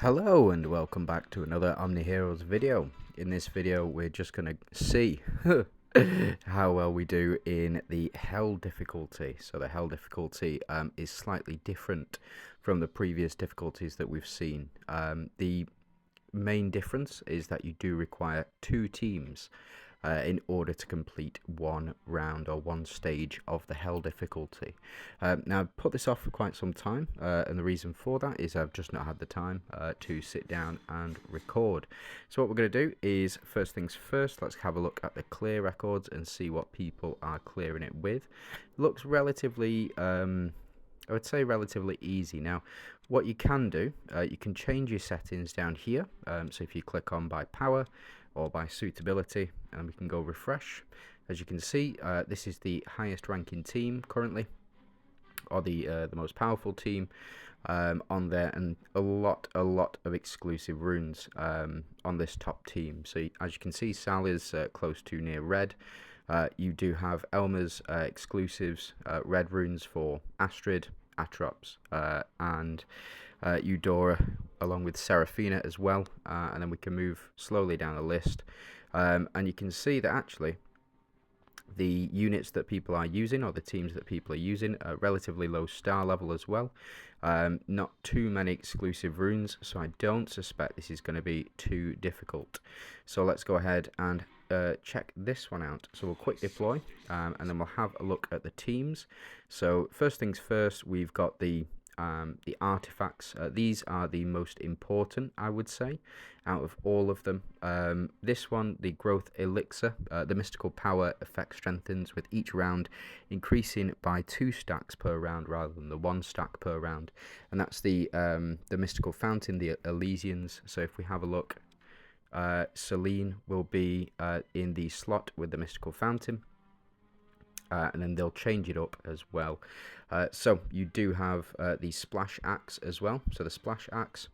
Hello and welcome back to another OmniHeroes video. In this video we're just going to see how well we do in the Hell difficulty. So the Hell difficulty is slightly different from the previous difficulties that we've seen. The main difference is that you do require two teams in order to complete one round or one stage of the Hell difficulty. Now, I've put this off for quite some time, and the reason for that is I've just not had the time to sit down and record. So what we're going to do is, first things first, let's have a look at the clear records and see what people are clearing it with. It looks relatively, I would say relatively easy. Now, what you can do, you can change your settings down here. So if you click on by power or by suitability, and we can go refresh. As you can see, this is the highest ranking team currently, or the most powerful team on there, and a lot of exclusive runes on this top team. So as you can see, Sal is close to near red. You do have Elmer's exclusives, red runes for Astrid, Atrops, and Eudora, along with Seraphina as well. And then we can move slowly down the list, and you can see that actually the units that people are using, or the teams that people are using, are relatively low star level as well. Not too many exclusive runes, so I don't suspect this is going to be too difficult. So let's go ahead and check this one out. So we'll quick deploy, and then we'll have a look at the teams. So first things first, we've got the artifacts. These are the most important, I would say, out of all of them. This one, the growth elixir, the mystical power effect strengthens with each round, increasing by 2 stacks per round rather than the 1 stack per round. And that's the mystical fountain, the Elysians. So if we have a look, Celine will be in the slot with the mystical fountain. And then they'll change it up as well. So you do have the splash axe as well. So the splash axe,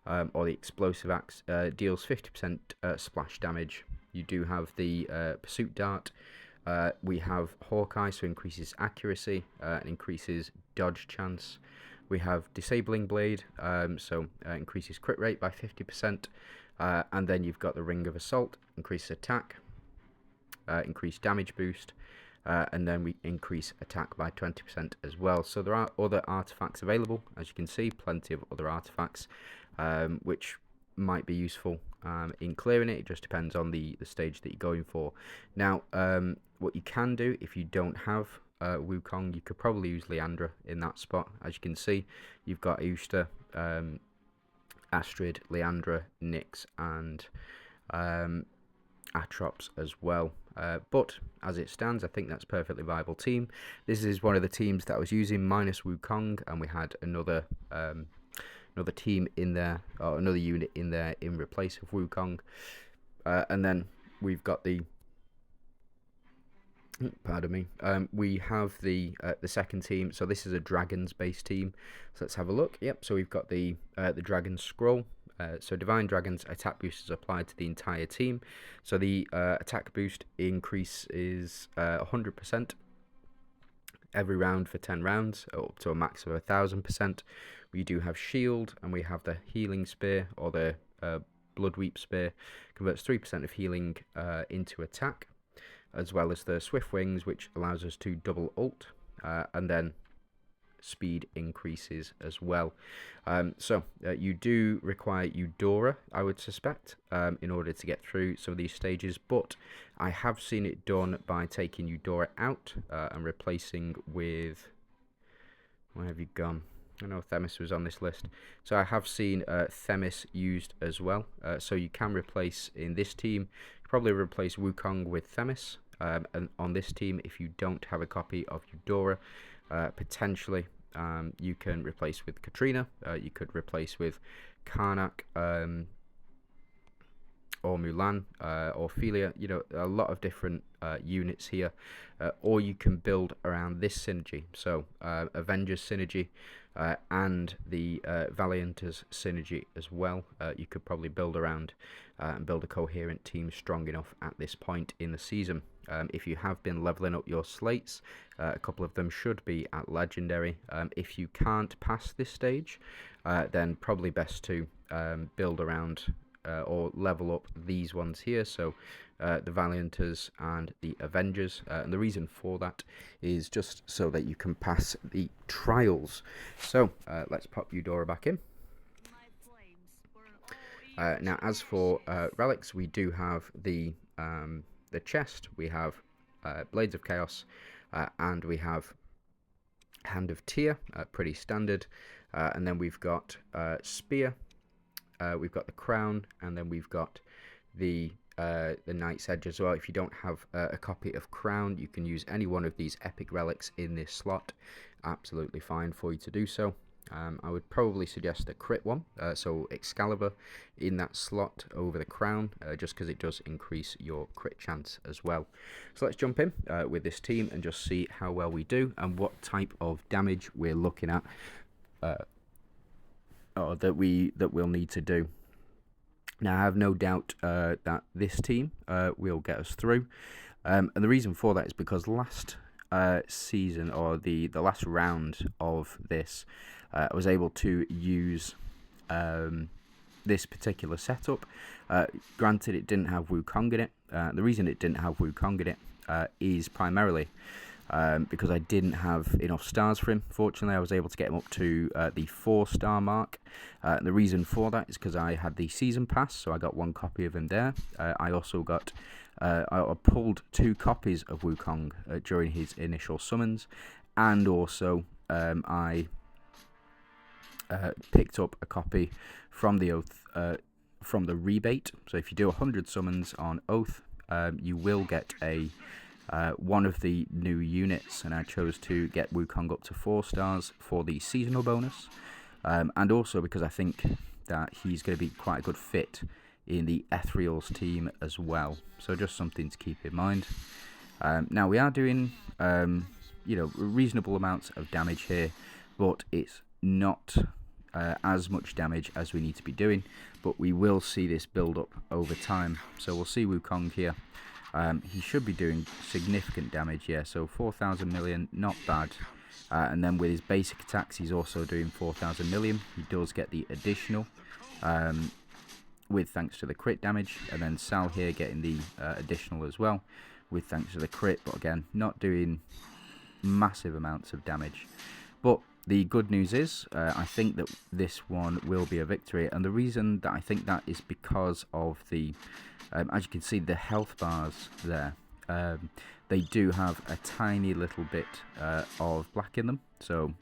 or the explosive axe, deals 50% splash damage. You do have the pursuit dart. We have Hawkeye, so increases accuracy and increases dodge chance. We have disabling blade, so increases crit rate by 50%. And then you've got the ring of assault, increases attack, increased damage boost. And then we increase attack by 20% as well. So there are other artifacts available, as you can see, plenty of other artifacts, which might be useful in clearing it. It just depends on the stage that you're going for. Now, what you can do if you don't have Wukong, you could probably use Leandra in that spot. As you can see, you've got Eusta, Astrid, Leandra, Nyx, and Atrops as well. But as it stands, I think that's a perfectly viable team. This is one of the teams that I was using minus Wukong, and we had another team in there, or another unit in there in replace of Wukong. And then we've got the pardon me. We have the second team. So this is a dragons based team. So let's have a look. Yep. So we've got the dragon scroll. So Divine Dragon's attack boost is applied to the entire team. So the attack boost increase is 100% every round for 10 rounds, up to a max of 1000%. We do have shield, and we have the healing spear, or the bloodweep spear, converts 3% of healing into attack, as well as the swift wings, which allows us to double ult, and then speed increases as well. So you do require Eudora, I would suspect, in order to get through some of these stages, but I have seen it done by taking Eudora out and replacing with, where have you gone? I know Themis was on this list. So I have seen Themis used as well. So you can replace, in this team, probably replace Wukong with Themis. And on this team, if you don't have a copy of Eudora, potentially you can replace with Katrina. You could replace with Karnak, or Mulan, or Ophelia. You know, a lot of different units here. Or you can build around this synergy. So Avengers synergy and the Valianters synergy as well. You could probably build around and build a coherent team strong enough at this point in the season. If you have been leveling up your slates, a couple of them should be at legendary. If you can't pass this stage, then probably best to build around or level up these ones here. So the Valianters and the Avengers, and the reason for that is just so that you can pass the trials. So let's pop Eudora back in. Now, as for relics, we do have the chest. We have Blades of Chaos, and we have Hand of Tyr, pretty standard. And then we've got Spear. We've got the Crown, and then we've got the Knight's Edge as well. If you don't have a copy of Crown, you can use any one of these epic relics in this slot. Absolutely fine for you to do so. I would probably suggest a crit one, so Excalibur in that slot over the Crown, just because it does increase your crit chance as well. So let's jump in with this team and just see how well we do and what type of damage we're looking at, or that we'll need to do. Now, I have no doubt that this team will get us through, and the reason for that is because last season, or the last round of this, I was able to use this particular setup. Granted, it didn't have Wukong in it. The reason it didn't have Wukong in it is primarily because I didn't have enough stars for him. Fortunately, I was able to get him up to the 4-star mark. The reason for that is because I had the season pass, so I got 1 copy of him there. I also got I pulled 2 copies of Wukong during his initial summons, and also I picked up a copy from the Oath, from the rebate. So if you do 100 summons on Oath, you will get a one of the new units, and I chose to get Wukong up to 4 stars for the seasonal bonus, and also because I think that he's going to be quite a good fit in the Ethereal's team as well. So just something to keep in mind. Now we are doing reasonable amounts of damage here, but it's not as much damage as we need to be doing, but we will see this build up over time. So we'll see Wukong here. He should be doing significant damage, yeah, so 4,000 million, not bad. And then with his basic attacks, he's also doing 4,000 million. He does get the additional, with thanks to the crit damage, and then Sal here getting the additional as well, with thanks to the crit, but again, not doing massive amounts of damage. But the good news is, I think that this one will be a victory, and the reason that I think that is because of the, as you can see, the health bars there. They do have a tiny little bit of black in them, so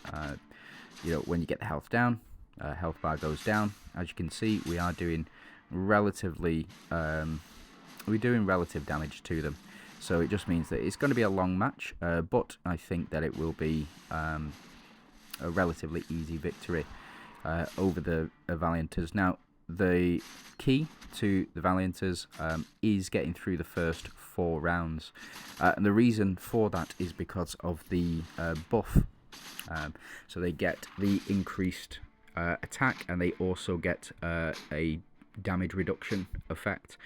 when you get the health down, health bar goes down. As you can see, we are doing relatively, we're doing relative damage to them. So it just means that it's going to be a long match, but I think that it will be a relatively easy victory over the Valianters. Now, the key to the Valianters is getting through the first 4 rounds, and the reason for that is because of the buff. So they get the increased attack, and they also get a damage reduction effect,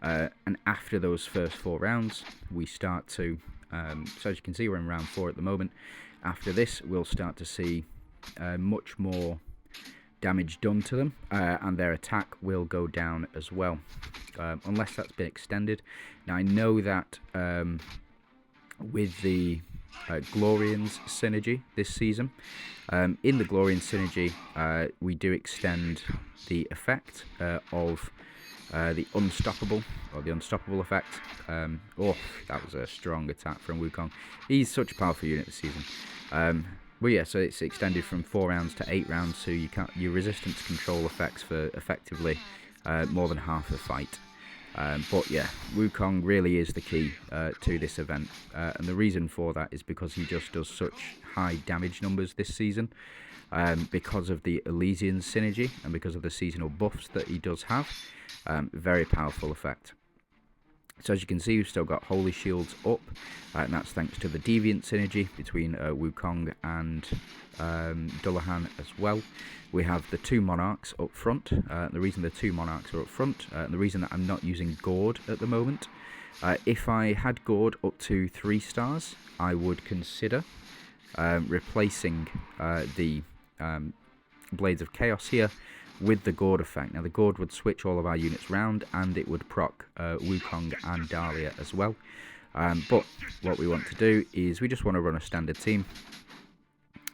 and after those first 4 rounds we start to, so as you can see, we're in round 4 at the moment. After this, we'll start to see much more damage done to them, and their attack will go down as well, unless that's been extended. Now, I know that with the Glorians synergy this season, in the Glorian synergy, we do extend the effect of the unstoppable, or the unstoppable effect. Oh, that was a strong attack from Wukong. He's such a powerful unit this season. But yeah, so it's extended from 4 rounds to 8 rounds, so you can't, your resistance control effects for effectively more than half the fight. But yeah, Wukong really is the key to this event, and the reason for that is because he just does such high damage numbers this season, because of the Elysian synergy and because of the seasonal buffs that he does have. Very powerful effect. So as you can see, we've still got Holy Shields up, and that's thanks to the Deviant synergy between Wukong and Dullahan as well. We have the 2 Monarchs up front. The reason the 2 Monarchs are up front, and the reason that I'm not using Gord at the moment, if I had Gord up to 3 stars, I would consider replacing the Blades of Chaos here with the Gourd effect. Now the Gourd would switch all of our units round, and it would proc Wukong and Dahlia as well. But what we want to do is we just want to run a standard team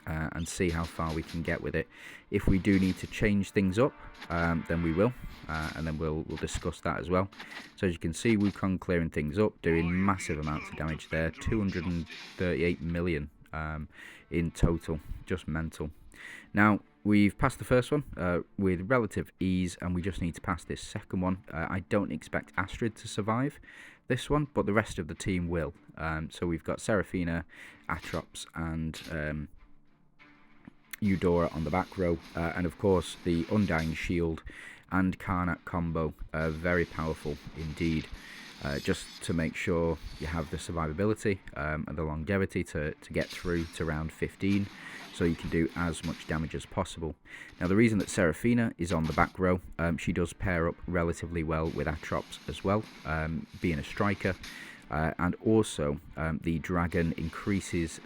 and see how far we can get with it. If we do need to change things up, then we will, and then we'll discuss that as well. So as you can see, Wukong clearing things up, doing massive amounts of damage there, 238 million in total, just mental. Now we've passed the first one with relative ease, and we just need to pass this second one. I don't expect Astrid to survive this one, but the rest of the team will. So we've got Seraphina, Atrops, and Eudora on the back row, and of course the Undying Shield and Karnak combo, very powerful indeed, just to make sure you have the survivability and the longevity to get through to round 15, so you can do as much damage as possible. Now the reason that Seraphina is on the back row, she does pair up relatively well with Atrops as well, being a striker. And also the dragon increases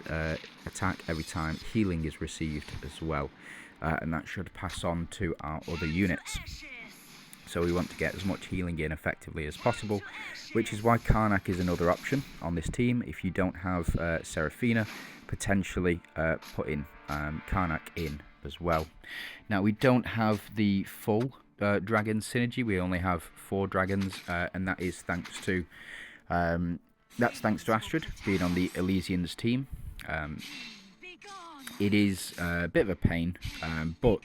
attack every time healing is received as well, and that should pass on to our other units. So we want to get as much healing in effectively as possible, which is why Karnak is another option on this team. If you don't have Seraphina, potentially putting Karnak in as well. Now we don't have the full dragon synergy. We only have 4 dragons, and that is thanks to Astrid being on the Elysians team. It is a bit of a pain, but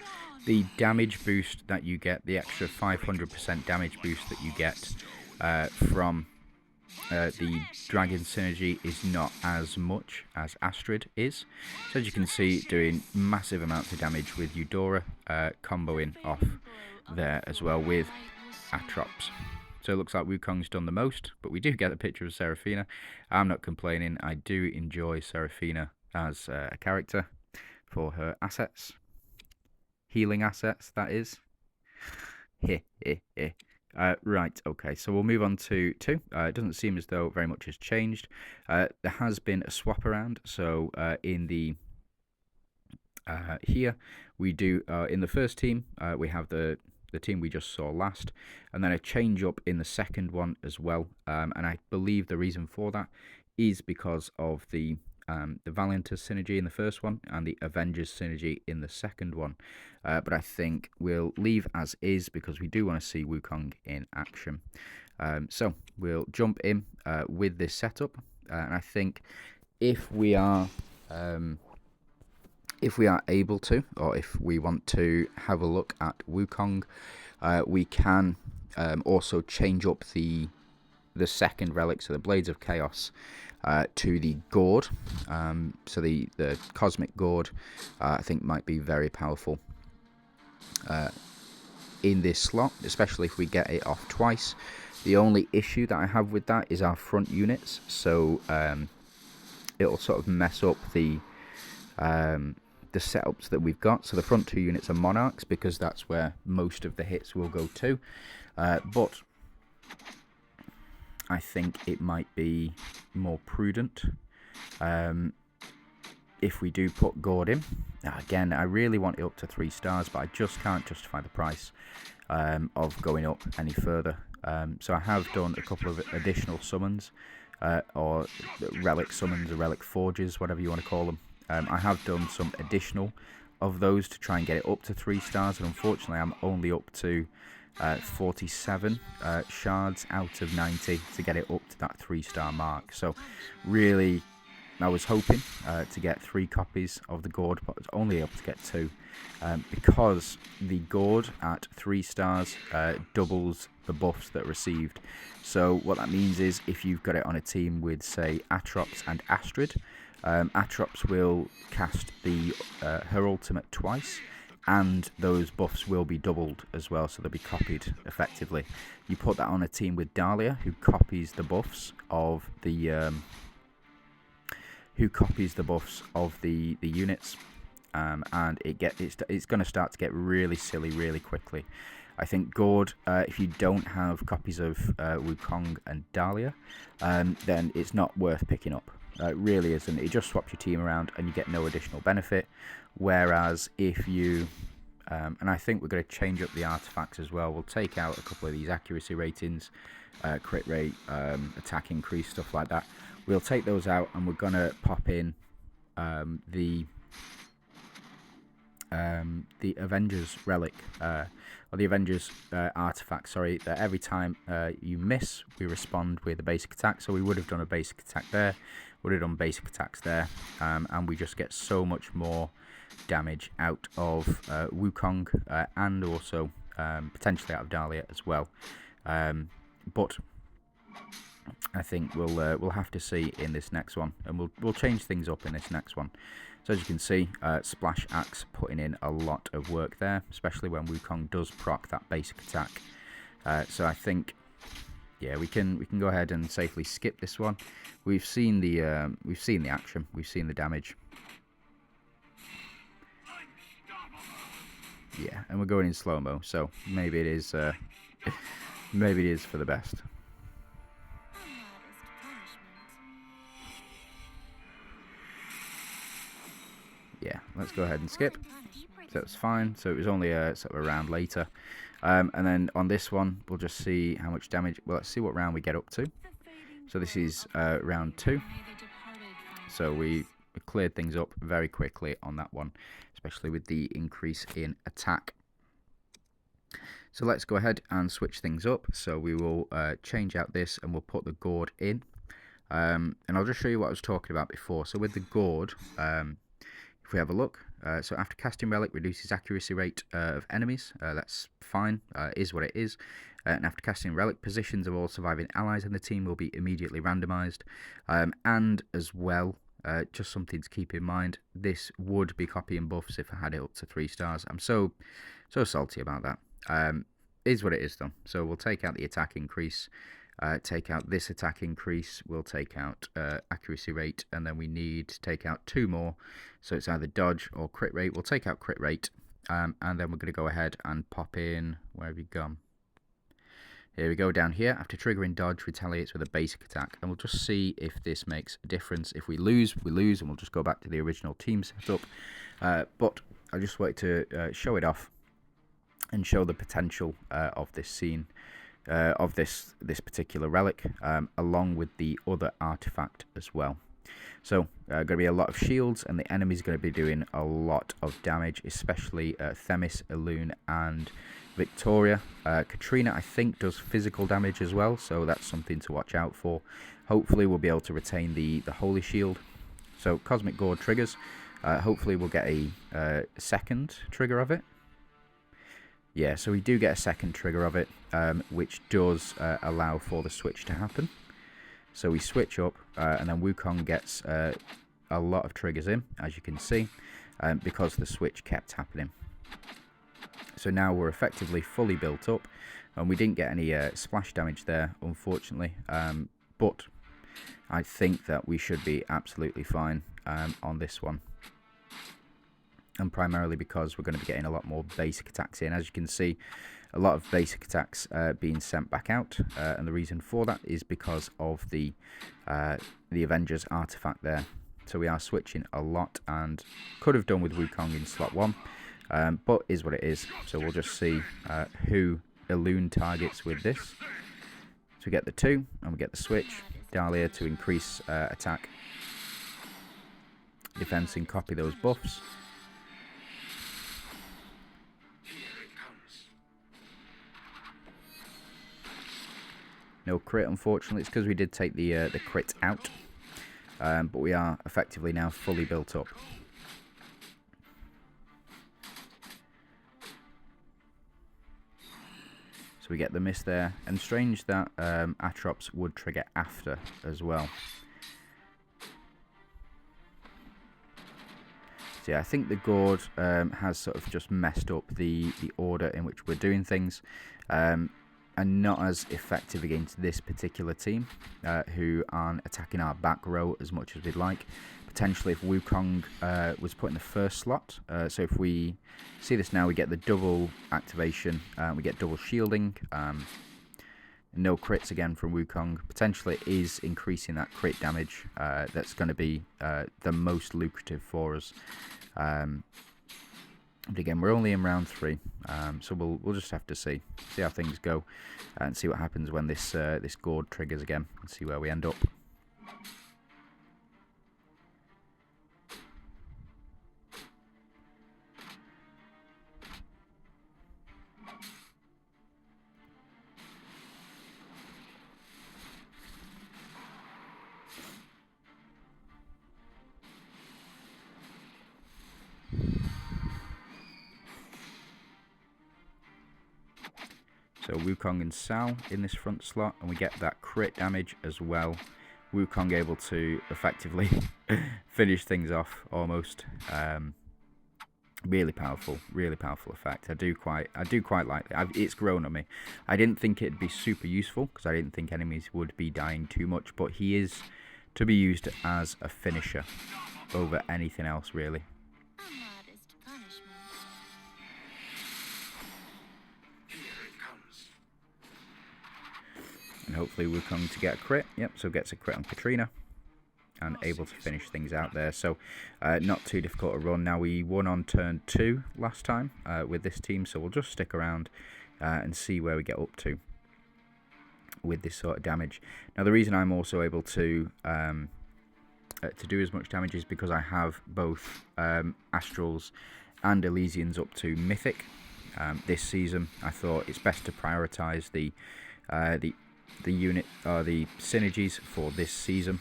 the damage boost that you get, the extra 500% damage boost that you get from the dragon synergy is not as much as Astrid is. So as you can see, doing massive amounts of damage with Eudora, comboing off there as well with Atrops. So it looks like Wukong's done the most, but we do get a picture of Seraphina. I'm not complaining. I do enjoy Seraphina as a character for her assets. Healing assets, that is. Right, okay, so we'll move on to 2. It doesn't seem as though very much has changed. There has been a swap around, so in the here we do, in the first team, we have the team we just saw last, and then a change up in the second one as well, and I believe the reason for that is because of the Valiantus synergy in the first one and the Avengers synergy in the second one, but I think we'll leave as is because we do want to see Wukong in action. So we'll jump in with this setup, and I think if we are able to, or if we want to have a look at Wukong, we can also change up the second relic, so the Blades of Chaos, to the Gourd. So the Cosmic Gourd, I think, might be very powerful in this slot, especially if we get it off twice. The only issue that I have with that is our front units, so it'll sort of mess up the setups that we've got. So the front 2 units are Monarchs because that's where most of the hits will go to, but I think it might be more prudent if we do put Gourd in. Now again, I really want it up to 3 stars, but I just can't justify the price of going up any further. So I have done a couple of additional summons, or relic summons, or relic forges, whatever you want to call them. I have done some additional of those to try and get it up to 3 stars, and unfortunately I'm only up to 47 shards out of 90 to get it up to that 3-star mark. So really, I was hoping to get 3 copies of the Gourd, but I was only able to get 2 because the Gourd at 3 stars doubles the buffs that are received. So what that means is if you've got it on a team with, say, Atrops and Astrid, Atrops will cast her ultimate twice, and those buffs will be doubled as well, so they'll be copied effectively. You put that on a team with Dahlia, who copies the buffs of the units, and it's going to start to get really silly really quickly. I think Gourd, if you don't have copies of Wukong and Dahlia, then it's not worth picking up. It really isn't. It just swaps your team around and you get no additional benefit. Whereas if you And I think we're going to change up the artifacts as well. We'll take out a couple of these accuracy ratings, crit rate, attack increase, stuff like that. We'll take those out, and we're going to pop in the Avengers relic, or the Avengers artifact, sorry, that every time you miss, we respond with a basic attack. So we would have done a basic attack there, would have done basic attacks there, and we just get so much more damage out of Wukong, and also potentially out of Dahlia as well. But I think we'll have to see in this next one, and we'll change things up in this next one. So as you can see, Splash Axe putting in a lot of work there, especially when Wukong does proc that basic attack. So I think, yeah, we can go ahead and safely skip this one. We've seen the action, we've seen the damage. Yeah, and we're going in slow-mo, so maybe it is maybe it is for the best. Yeah, let's go ahead and skip. So it's fine. So it was only sort of a round later. And then on this one, we'll just see how much damage. Well, let's see what round we get up to. So this is round 2. So we cleared things up very quickly on that one, especially with the increase in attack. So let's go ahead and switch things up. So we will change out this, and we'll put the gourd in. And I'll just show you what I was talking about before. So with the gourd, if we have a look, so after casting relic, reduces accuracy rate of enemies. That's fine, is what it is. And after casting relic, positions of all surviving allies in the team will be immediately randomized. And as well, just something to keep in mind, this would be copying buffs if I had it up to 3 stars. I'm so salty about that. Is what it is though. So we'll take out the attack increase, take out this attack increase, we'll take out accuracy rate, and then we need to take out 2 more. So it's either dodge or crit rate. We'll take out crit rate, and then we're going to go ahead and pop in, where have you gone? Here we go, down here. After triggering dodge, retaliates with a basic attack, and we'll just see if this makes a difference. If we lose, we lose, and we'll just go back to the original team setup. But I just wanted to show it off and show the potential of this scene, of this particular relic, along with the other artifact as well. So going to be a lot of shields, and the enemy's going to be doing a lot of damage, especially Themis, Elune, and Victoria. Katrina, I think, does physical damage as well, so that's something to watch out for. Hopefully we'll be able to retain the Holy Shield. So Cosmic Gourd triggers. Hopefully we'll get a second trigger of it. Yeah, so we do get a second trigger of it, which does allow for the switch to happen. So we switch up, and then Wukong gets a lot of triggers in, as you can see, because the switch kept happening. So now we're effectively fully built up, and we didn't get any splash damage there, unfortunately, but I think that we should be absolutely fine on this one. And primarily because we're going to be getting a lot more basic attacks in. As you can see, a lot of basic attacks being sent back out, and the reason for that is because of the Avengers artifact there. So we are switching a lot, and could have done with Wukong in slot 1, but is what it is. So we'll just see who Elune targets with this. So we get the 2, and we get the switch. Dahlia to increase attack, defense, and copy those buffs. No crit, unfortunately. It's because we did take the crit out, but we are effectively now fully built up. So we get the miss there, and strange that Atrops would trigger after as well. So yeah, I think the Gourd has sort of just messed up the order in which we're doing things. And not as effective against this particular team, who aren't attacking our back row as much as we'd like. Potentially if Wukong was put in the first slot, so if we see this now, we get the double activation, we get double shielding, no crits again from Wukong. Potentially it is increasing that crit damage, that's going to be the most lucrative for us. But again, we're only in round 3, so we'll just have to see how things go, and see what happens when this this gourd triggers again, and see where we end up. So Wukong and Sao in this front slot, and we get that crit damage as well. Wukong able to effectively finish things off almost. Really powerful effect. I do quite like it. It's grown on me. I didn't think it'd be super useful because I didn't think enemies would be dying too much, but he is to be used as a finisher over anything else really. And hopefully Wukong to get a crit. Yep, so gets a crit on Katrina. And able to finish things out there. So not too difficult to run. Now we won on turn 2 last time with this team. So we'll just stick around and see where we get up to with this sort of damage. Now the reason I'm also able to do as much damage is because I have both Astrals and Elysians up to Mythic. This season I thought it's best to prioritise the unit or the synergies for this season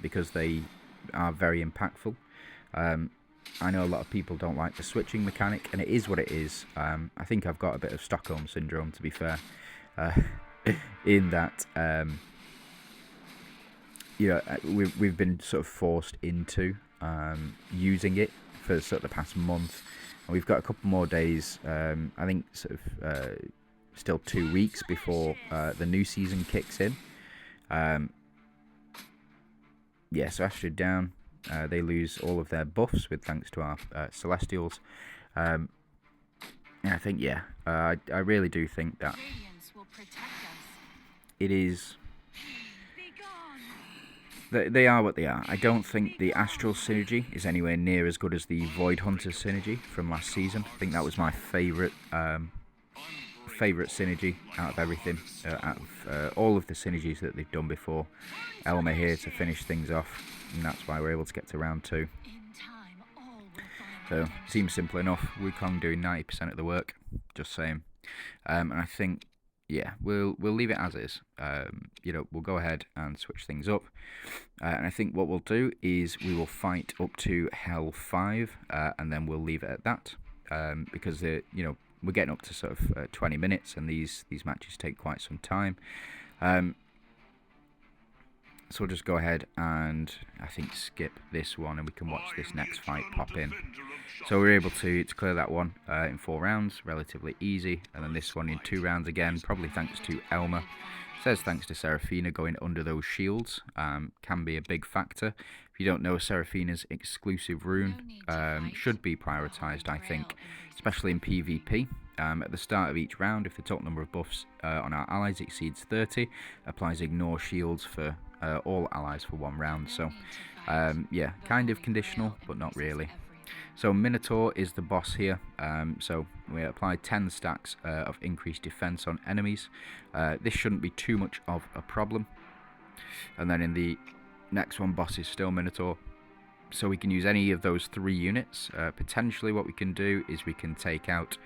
because they are very impactful. I know a lot of people don't like the switching mechanic, and it is what it is. I think I've got a bit of Stockholm syndrome, to be fair, in that you know, we've been sort of forced into using it for sort of the past month, and we've got a couple more days. I think sort of still 2 weeks before the new season kicks in. Yeah, so Astrid down. They lose all of their buffs with thanks to our Celestials. And I think, yeah, I really do think that it is... They are what they are. I don't think the Astral synergy is anywhere near as good as the Void Hunter synergy from last season. I think that was my favourite synergy out of everything, out of all of the synergies that they've done before. Elma here to finish things off, and that's why we're able to get to round 2. So seems simple enough. Wukong doing 90% of the work, just saying. And I think, yeah, we'll leave it as is. You know, we'll go ahead and switch things up. And I think what we'll do is we will fight up to Hell 5, and then we'll leave it at that. Because you know, we're getting up to sort of 20 minutes, and these matches take quite some time. So we'll just go ahead and I think skip this one, and we can watch this next fight pop in. So we're able to clear that one in 4 rounds, relatively easy, and then this one in 2 rounds again, probably thanks to Elma. It says thanks to Seraphina going under those shields, can be a big factor. If you don't know, Seraphina's exclusive rune should be prioritised, I think, especially in PvP. At the start of each round, if the total number of buffs on our allies exceeds 30, applies ignore shields for all allies for 1 round. So yeah, kind of conditional, but not really. So Minotaur is the boss here. So we apply 10 stacks of increased defense on enemies. This shouldn't be too much of a problem. And then in the next one, boss is still Minotaur. So we can use any of those 3 units. Potentially what we can do is we can take out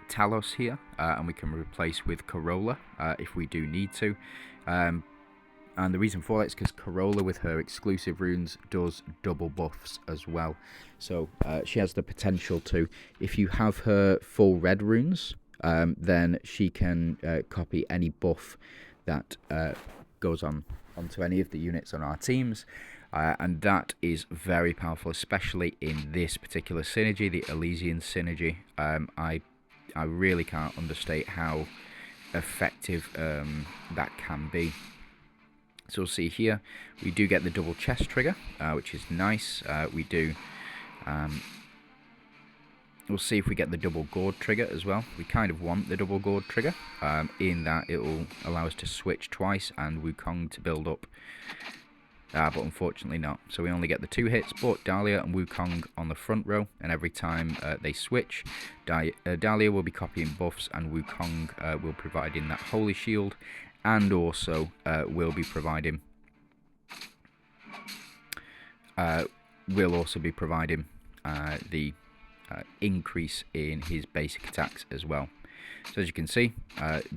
Talos here, and we can replace with Corolla if we do need to. And the reason for that is because Corolla, with her exclusive runes, does double buffs as well. So she has the potential to, if you have her full red runes, then she can copy any buff that goes onto any of the units on our teams. And that is very powerful, especially in this particular synergy, the Elysian synergy. I really can't understate how effective that can be. So we'll see here, we do get the double chest trigger, which is nice. We do. We'll see if we get the double gourd trigger as well. We kind of want the double gourd trigger, in that it will allow us to switch twice and Wukong to build up But unfortunately not. So we only get the 2 hits, but Dahlia and Wukong on the front row, and every time they switch, Dahlia will be copying buffs, and Wukong will provide in that Holy Shield, and also will be providing the increase in his basic attacks as well. So as you can see,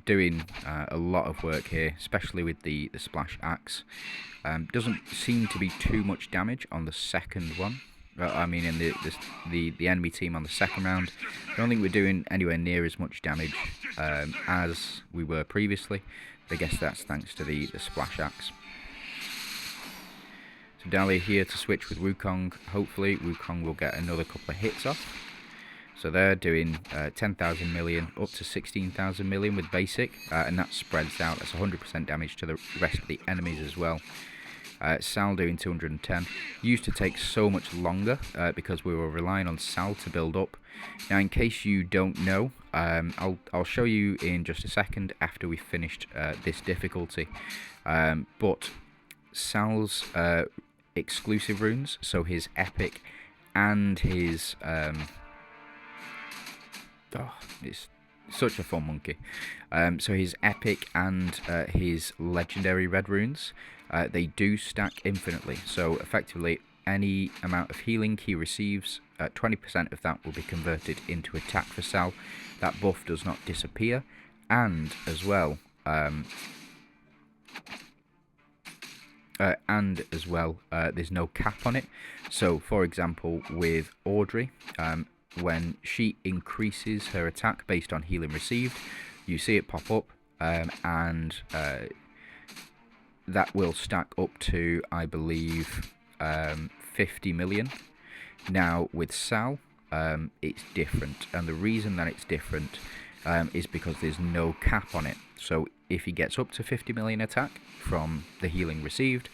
doing a lot of work here, especially with the splash axe. Doesn't seem to be too much damage on the second one. I mean, in the enemy team on the second round. I don't think we're doing anywhere near as much damage as we were previously. But I guess that's thanks to the splash axe. So Dahlia here to switch with Wukong. Hopefully Wukong will get another couple of hits off. So they're doing 10,000 million up to 16,000 million with basic, and that spreads out. That's 100% damage to the rest of the enemies as well. Sal doing 210. Used to take so much longer because we were relying on Sal to build up. Now, in case you don't know, I'll show you in just a second after we've finished this difficulty. But Sal's exclusive runes, so his epic and his it's such a fun monkey. So his epic and his legendary red runes, they do stack infinitely. So effectively, any amount of healing he receives, 20% of that will be converted into attack for Sal. That buff does not disappear, and as well, there's no cap on it. So, for example, with Audrey, when she increases her attack based on healing received, you see it pop up, and that will stack up to, I believe, 50 million. Now, with Sal, it's different, and the reason that it's different is because there's no cap on it. So if he gets up to 50 million attack from the healing received,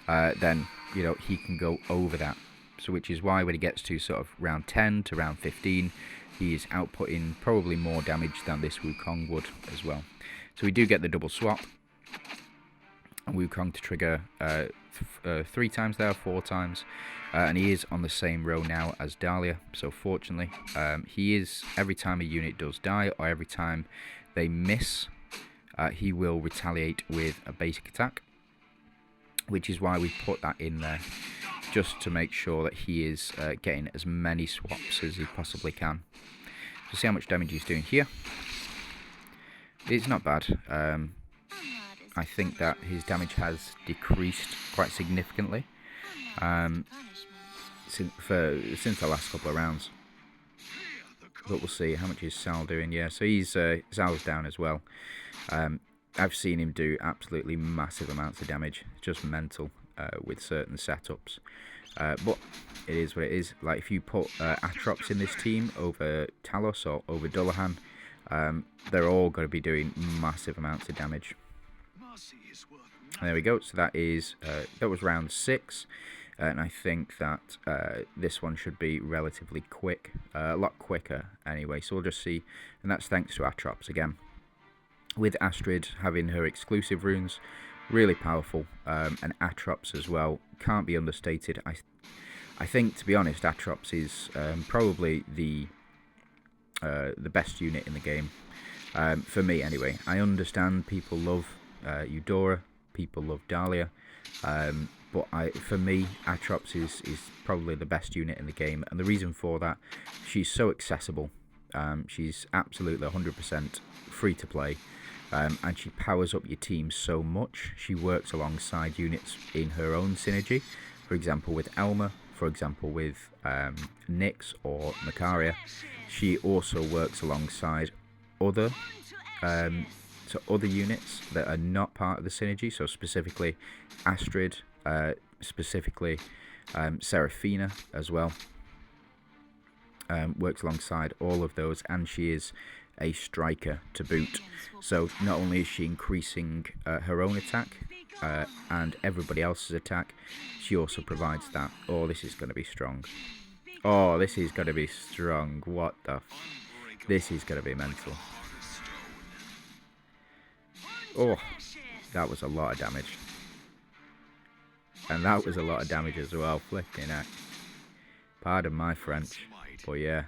then, you know, he can go over that. So which is why when he gets to sort of round 10 to round 15, he is outputting probably more damage than this Wukong would as well. So we do get the double swap. And Wukong to trigger 3 times there, 4 times. And he is on the same row now as Dahlia. So fortunately, he is, every time a unit does die, or every time they miss, he will retaliate with a basic attack. Which is why we put that in there, just to make sure that he is getting as many swaps as he possibly can. So see how much damage he's doing here. It's not bad. I think that his damage has decreased quite significantly since the last couple of rounds. But we'll see how much is Sal doing. Yeah, so he's Sal's down as well. I've seen him do absolutely massive amounts of damage. It's just mental with certain setups. But it is what it is. Like if you put Atrox in this team over Talos or over Dullahan, they're all going to be doing massive amounts of damage. And there we go. So that was round 6, and I think that this one should be relatively quick, a lot quicker anyway. So we'll just see, and that's thanks to Atrox again. With Astrid having her exclusive runes, really powerful, and Atrox as well can't be understated. I think, to be honest, Atrox is probably the best unit in the game, for me anyway. I understand people love Eudora, people love Dahlia, but for me, Atrox is probably the best unit in the game, and the reason for that, she's so accessible. She's absolutely 100% free to play. And she powers up your team so much. She works alongside units in her own synergy. For example, with Elma, for example, with Nyx or Macaria. She also works alongside other units that are not part of the synergy. So specifically Astrid, specifically Seraphina as well. Works alongside all of those, and she is a striker to boot. So not only is she increasing her own attack and everybody else's attack, she also provides that. Oh, this is going to be strong. Oh, this is going to be strong. What the this is going to be mental. Oh, that was a lot of damage. And that was a lot of damage as well. Flipping heck. Pardon my French. But yeah.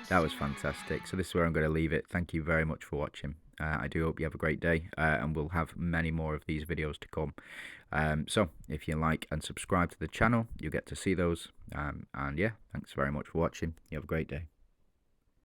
That was fantastic. So this is where I'm going to leave it. Thank you very much for watching. I do hope you have a great day. And we'll have many more of these videos to come. So if you like and subscribe to the channel, you'll get to see those. And yeah, thanks very much for watching. You have a great day.